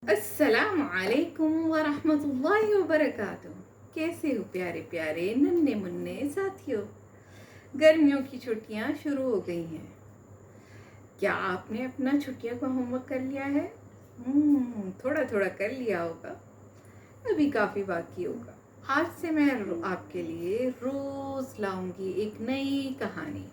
السلام علیکم ورحمۃ اللہ وبرکاتہ۔ کیسے ہو پیارے پیارے ننھے منھے ساتھیوں؟ گرمیوں کی چھٹیاں شروع ہو گئی ہیں۔ کیا آپ نے اپنا چھٹیاں کا ہوم ورک کر لیا ہے؟ تھوڑا تھوڑا کر لیا ہوگا، ابھی کافی باقی ہوگا۔ آج سے میں آپ کے لیے روز لاؤں گی ایک نئی کہانی۔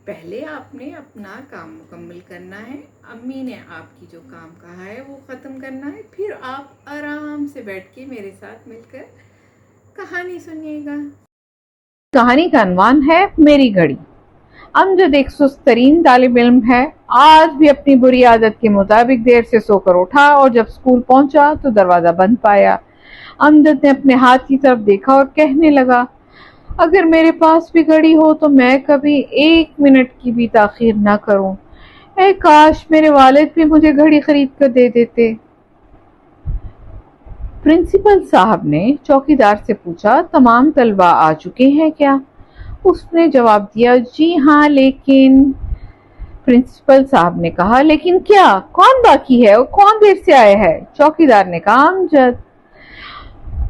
پہلے آپ نے اپنا کام مکمل کرنا ہے، امی نے آپ کی جو کام کہا ہے وہ ختم کرنا ہے، پھر آپ آرام سے بیٹھ کے میرے ساتھ مل کر کہانی سنیے گا۔ کہانی کا عنوان ہے میری گھڑی۔ امجد ایک سست ترین طالب علم ہے۔ آج بھی اپنی بری عادت کے مطابق دیر سے سو کر اٹھا اور جب اسکول پہنچا تو دروازہ بند پایا۔ امجد نے اپنے ہاتھ کی طرف دیکھا اور کہنے لگا، اگر میرے پاس بھی گھڑی ہو تو میں کبھی 1 منٹ کی بھی تاخیر نہ کروں۔ اے کاش میرے والد بھی مجھے گھڑی خرید کر دے دیتے۔ پرنسپل صاحب نے چوکیدار سے پوچھا، تمام طلبہ آ چکے ہیں کیا؟ اس نے جواب دیا، جی ہاں، لیکن پرنسپل صاحب نے کہا، لیکن کیا؟ کون باقی ہے اور کون دیر سے آیا ہے؟ چوکیدار نے کہا، امجد۔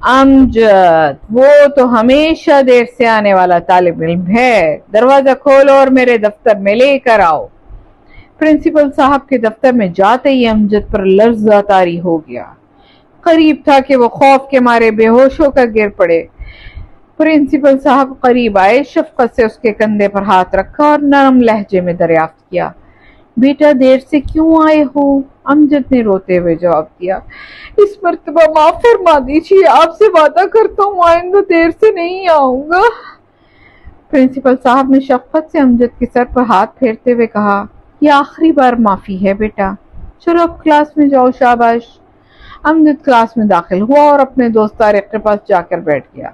امجد وہ تو ہمیشہ دیر سے آنے والا طالب علم ہے، دروازہ کھولو اور میرے دفتر میں لے کر آؤ۔ پرنسپل صاحب کے دفتر میں جاتے ہی امجد پر لرزہ طاری ہو گیا۔ قریب تھا کہ وہ خوف کے مارے بے ہوش ہو کر گر پڑے۔ پرنسپل صاحب قریب آئے، شفقت سے اس کے کندھے پر ہاتھ رکھا اور نرم لہجے میں دریافت کیا، بیٹا دیر سے کیوں آئے ہو؟ امجد نے روتے ہوئے جواب دیا، اس مرتبہ معاف فرما دیجیے، آپ سے وعدہ کرتا ہوں آئندہ دیر سے نہیں آؤں گا۔ پرنسپل صاحب نے شفقت سے امجد کے سر پر ہاتھ پھیرتے ہوئے کہا، یہ آخری بار معافی ہے بیٹا، چلو اب کلاس میں جاؤ، شاباش۔ امجد کلاس میں داخل ہوا اور اپنے دوست طارق کے پاس جا کر بیٹھ گیا۔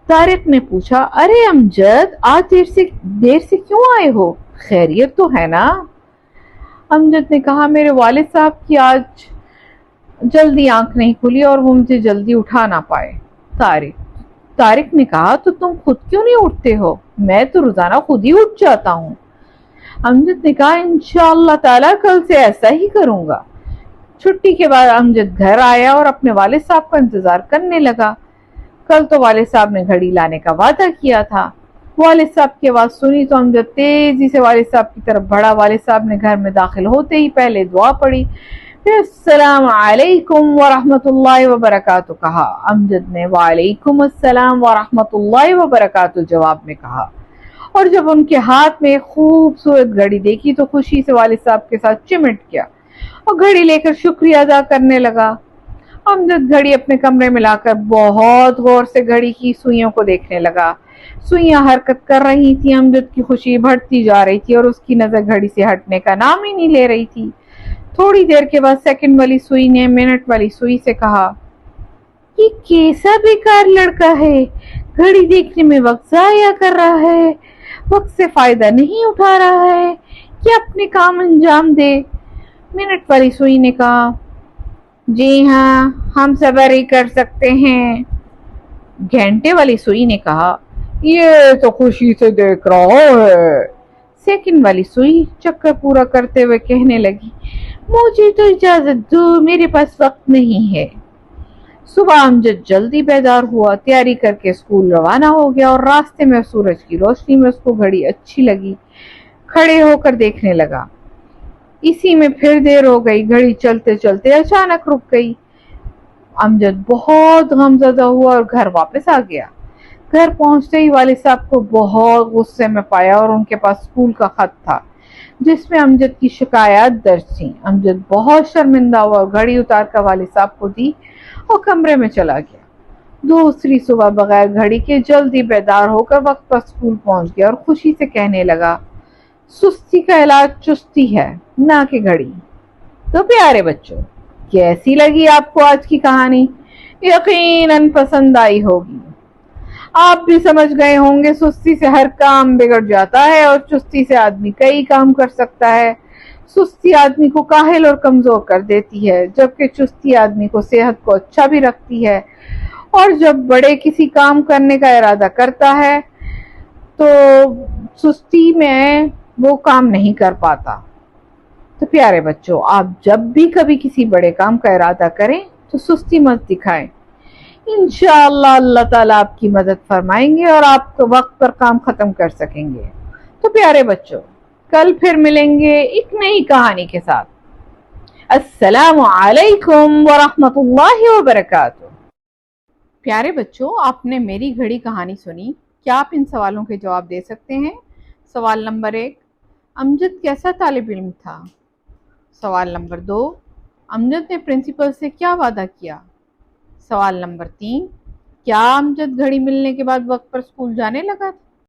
طارق نے پوچھا، ارے امجد آج دیر سے کیوں آئے ہو؟ خیریت تو ہے نا؟ امجد نے کہا، میرے والد صاحب کی آج جلدی آنکھ نہیں کھلی اور وہ مجھے جلدی اٹھا نہ پائے۔ طارق نے کہا، تو تم خود کیوں نہیں اٹھتے ہو؟ میں تو روزانہ خود ہی اٹھ جاتا ہوں۔ امجد نے کہا، انشاءاللہ تعالی کل سے ایسا ہی کروں گا۔ چھٹی کے بعد امجد گھر آیا اور اپنے والد صاحب کا انتظار کرنے لگا۔ کل تو والد صاحب نے گھڑی لانے کا وعدہ کیا تھا۔ والد صاحب کی آواز سنی تو امجد تیزی سے والد صاحب کی طرف بڑھا۔ والد صاحب نے گھر میں داخل ہوتے ہی پہلے دعا پڑھی، پھر السلام علیکم ورحمۃ اللہ وبرکاتہ کہا۔ امجد نے وعلیکم السلام ورحمۃ اللہ وبرکاتہ جواب میں کہا، اور جب ان کے ہاتھ میں خوبصورت گھڑی دیکھی تو خوشی سے والد صاحب کے ساتھ چمٹ گیا اور گھڑی لے کر شکریہ ادا کرنے لگا۔ امجد گھڑی اپنے کمرے میں لا کر بہت غور سے گھڑی کی سوئیوں کو دیکھنے لگا۔ سوئیاں حرکت کر رہی تھی، امجد کی خوشی بڑھتی جا رہی تھی اور اس کی نظر گھڑی سے ہٹنے کا نام ہی نہیں لے رہی تھی۔ تھوڑی دیر کے بعد سیکنڈ والی سوئی نے منٹ والی سوئی سے کہا، یہ کیسا بیکار لڑکا ہے، گھڑی دیکھنے میں وقت ضائع کر رہا ہے، وقت سے فائدہ نہیں اٹھا رہا ہے، کہ اپنے کام انجام دے۔ منٹ والی سوئی نے کہا، جی ہاں، ہم صبر ہی کر سکتے ہیں۔ گھنٹے والی سوئی نے کہا، یہ تو خوشی سے دیکھ رہا ہے۔ سیکنڈ والی سوئی چکر پورا کرتے ہوئے کہنے لگی، مجھے تو اجازت دو، میرے پاس وقت نہیں ہے۔ صبح امجد جلدی بیدار ہوا، تیاری کر کے اسکول روانہ ہو گیا اور راستے میں سورج کی روشنی میں اس کو گھڑی اچھی لگی، کھڑے ہو کر دیکھنے لگا۔ اسی میں پھر دیر ہو گئی، گھڑی چلتے چلتے اچانک رک گئی۔ امجد بہت غمزدہ ہوا اور گھر واپس آ گیا۔ گھر پہنچتے ہی والد صاحب کو بہت غصے میں پایا اور ان کے پاس اسکول کا خط تھا جس میں امجد کی شکایات درج تھیں۔ امجد بہت شرمندہ ہوا اور گھڑی اتار کر والد صاحب کو دی اور کمرے میں چلا گیا۔ دوسری صبح بغیر گھڑی کے جلدی بیدار ہو کر وقت پر اسکول پہنچ گیا اور خوشی سے کہنے لگا، سستی کا علاج چستی ہے، نہ کہ گھڑی۔ تو پیارے بچوں، کیسی لگی آپ کو آج کی کہانی؟ یقیناً پسند آئی ہوگی۔ آپ بھی سمجھ گئے ہوں گے سستی سے ہر کام بگڑ جاتا ہے اور چستی سے آدمی کئی کام کر سکتا ہے۔ سستی آدمی کو کاہل اور کمزور کر دیتی ہے، جبکہ چستی آدمی کو صحت کو اچھا بھی رکھتی ہے، اور جب بڑے کسی کام کرنے کا ارادہ کرتا ہے تو سستی میں وہ کام نہیں کر پاتا۔ تو پیارے بچوں، آپ جب بھی کبھی کسی بڑے کام کا ارادہ کریں تو سستی مت دکھائیں، انشاءاللہ اللہ تعالیٰ آپ کی مدد فرمائیں گے اور آپ کو وقت پر کام ختم کر سکیں گے۔ تو پیارے بچوں، کل پھر ملیں گے ایک نئی کہانی کے ساتھ۔ السلام علیکم ورحمۃ اللہ وبرکاتہ۔ پیارے بچوں، آپ نے میری گھڑی کہانی سنی، کیا آپ ان سوالوں کے جواب دے سکتے ہیں؟ سوال نمبر 1، امجد کیسا طالب علم تھا؟ سوال نمبر 2، امجد نے پرنسپل سے کیا وعدہ کیا؟ سوال نمبر 3، کیا امجد گھڑی ملنے کے بعد وقت پر اسکول جانے لگا تھا؟